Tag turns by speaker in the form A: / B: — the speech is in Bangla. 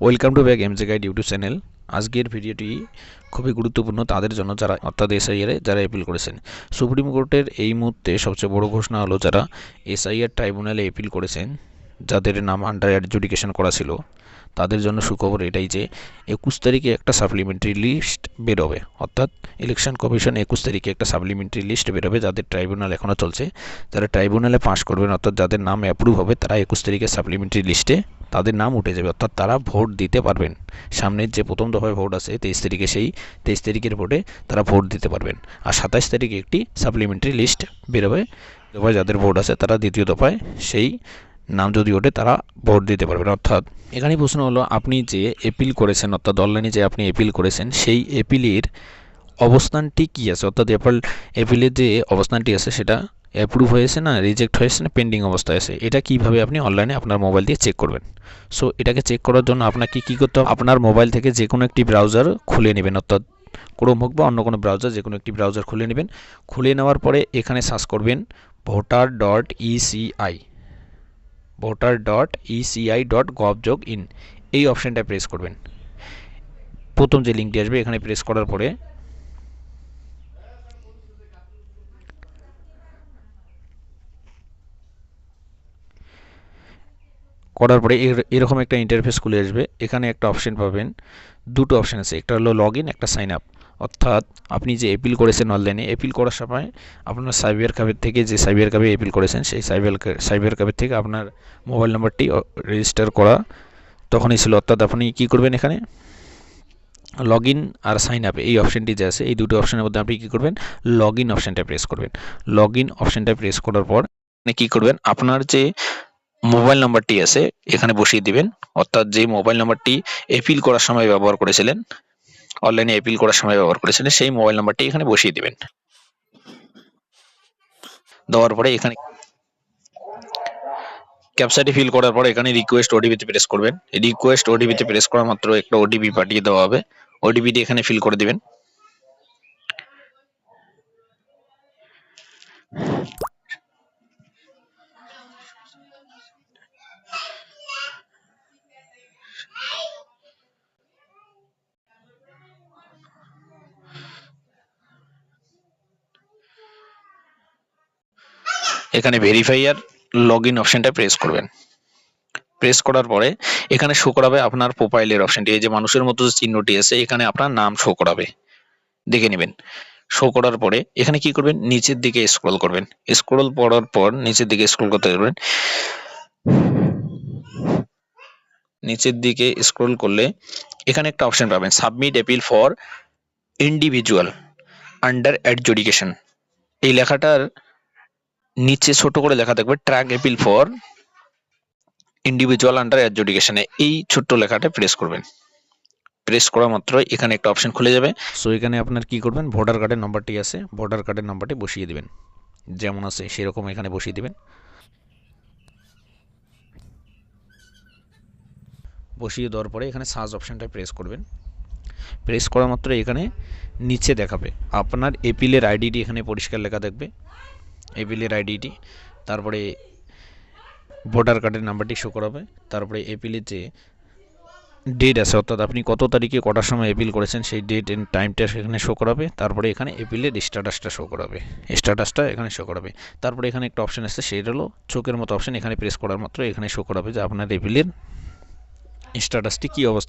A: Welcome to back এমজে guide YouTube channel. আজকের ভিডিওটি খুবই গুরুত্বপূর্ণ তাদের জন্য যারা অর্থাৎ এসআইআর যারা অ্যাপিল করেছেন। সুপ্রিম কোর্টের এই মুহূর্তে সবচেয়ে বড় ঘোষণা হলো যারা এসআইআর ট্রাইব্যুনালে অ্যাপিল করেছেন, যাদের নাম আন্ডার অ্যাডজুডিকেশন করা ছিল, তাদের জন্য সুখবর এটাই যে 21 তারিখে একটা সাপ্লিমেন্টারি লিস্ট বেরোবে। অর্থাৎ ইলেকশন কমিশন 21 তারিখে একটা সাপ্লিমেন্টারি লিস্ট বেরোবে, যাদের ট্রাইব্যুনাল এখনও চলছে। যারা ট্রাইব্যুনালে পাস করবেন অর্থাৎ যাদের নাম অ্যাপ্রুভ হবে, তারা 21 তারিখে সাপ্লিমেন্টারি লিস্টে তাদের নাম উঠে যাবে, অর্থাৎ তারা ভোট দিতে পারবেন। সামনের যে প্রথম দফায় ভোট আছে 23 তারিখে, সেই 23 তারিখের ভোটে তারা ভোট দিতে পারবেন। আর 27 তারিখে একটি সাপ্লিমেন্টারি লিস্ট বেরোবে, দফায় যাদের ভোট আছে তারা দ্বিতীয় দফায় সেই নাম যদি ওঠে তারা ভোট দিতে পারবেন। অর্থাৎ এখানে প্রশ্ন হলো, আপনি যে অ্যাপিল করেছেন অর্থাৎ অনলাইনে যে আপনি অ্যাপিল করেছেন সেই অ্যাপিলের অবস্থানটি কী আছে, অর্থাৎ অ্যাপিলের যে অবস্থানটি আছে সেটা অ্যাপ্রুভ হয়েছে না রিজেক্ট হয়েছে না পেন্ডিং অবস্থায় আছে, এটা কিভাবে আপনি অনলাইনে আপনার মোবাইল দিয়ে চেক করবেন। সো এটাকে চেক করার জন্য আপনাকে কী করতে হবে, আপনার মোবাইল থেকে যে কোনো একটি ব্রাউজার খুলে নেবেন, অর্থাৎ ক্রোম হোক বা অন্য কোনো ব্রাউজার, যে কোনো একটি ব্রাউজার খুলে নেবেন। খুলে নেওয়ার পরে এখানে সার্চ করবেন voter.eci.gov.in, এই অপশানটা প্রেস করবেন। প্রথম যে লিঙ্কটি আসবে এখানে প্রেস করার পরে এরকম একটা ইন্টারফেস খুলে আসবে। এখানে একটা অপশন পাবেন, দুটো অপশান আছে, একটা হলো লগ ইন, একটা সাইন আপ। অর্থাৎ আপনি যে অ্যাপিল করেছেন অনলাইনে, অ্যাপিল করার সময় আপনার সাইবার ক্যাফের থেকে যে সাইবার ক্যাফে অ্যাপিল করেছেন সেই সাইবার ক্যাফের থেকে আপনার মোবাইল নাম্বারটি রেজিস্টার করা তখনই ছিল। অর্থাৎ আপনি কী করবেন, এখানে লগ ইন আর সাইন আপ এই অপশানটি যে আছে, এই দুটো অপশানের মধ্যে আপনি কী করবেন, লগ ইন অপশানটা প্রেস করবেন। লগ ইন অপশানটা প্রেস করার পর আপনি কী করবেন, আপনার যে মোবাইল নাম্বারটি আছে এখানে বসিয়ে দিবেন। অর্থাৎ যে মোবাইল নাম্বারটি অ্যাপিল করার সময় ব্যবহার করেছিলেন, অনলাইনে অ্যাপিল করার সময় ব্যবহার করেছিলেন, সেই মোবাইল নাম্বারটি এখানে বসিয়ে দিবেন। দেওয়ার পরে এখানে ক্যাপচাটি ফিল করার পর এখানে রিকোয়েস্ট ওটিপিতে প্রেস করবেন। রিকোয়েস্ট ওটিপিতে প্রেস করা মাত্র একটা ওটিপি পাঠিয়ে দেওয়া হবে, ওটিপিটি এখানে ফিল করে দিবেন। এখানে ভেরিফাই আর লগ ইন অপশনটা প্রেস করবেন। প্রেস করার পরে এখানে শো করাবে আপনার প্রোফাইলের অপশনটি, এই যে মানুষের মতো যে চিহ্নটি আছে এখানে আপনার নাম শো করাবে, দেখে নেবেন। শো করার পরে এখানে কি করবেন, নিচের দিকে স্ক্রল করবেন। স্ক্রল করার পর নিচের দিকে স্ক্রল করতে পারবেন। নিচের দিকে স্ক্রল করলে এখানে একটা অপশন পাবেন, submit appeal for individual under adjudication. এই লেখাটার নিচে ছোট করে লেখা থাকবে track appeal for individual under অ্যাডজুডিকেশনে, এই ছোট্ট লেখাটা প্রেস করবেন। প্রেস করা মাত্র এখানে একটা অপশন খুলে যাবে। সো এখানে আপনার কি করবেন, ভোটার কার্ডের নাম্বারটি আছে, ভোটার কার্ডের নাম্বারটি বসিয়ে দিবেন, যেমন আছে সেরকম এখানে বসিয়ে দিবেন। বসিয়ে দেওয়ার পরে এখানে সার্চ অপশনটা প্রেস করবেন। প্রেস করা মাত্র এখানে নিচে দেখাবে আপনার অ্যাপিলের আইডিটি, এখানে পরিষ্কার লেখা থাকবে অ্যাপিলের আইডিটি, তারপরে ভোটার কার্ডের নাম্বারটি শো করাবে, তারপরে অ্যাপিলের যে ডেট আছে অর্থাৎ আপনি কত তারিখে কটার সময় অ্যাপিল করেছেন সেই ডেট এন্ড টাইমটা সেখানে শো করাবে, তারপরে এখানে অ্যাপিলের স্ট্যাটাসটা শো করাবে, স্ট্যাটাসটা এখানে শো করাবে। তারপরে এখানে একটা অপশন আছে, সেটা হলো চোখের মতো অপশন, এখানে প্রেস করার মাত্র এখানে শো করাবে যে আপনার অ্যাপিলের স্ট্যাটাসটি কী অবস্থা।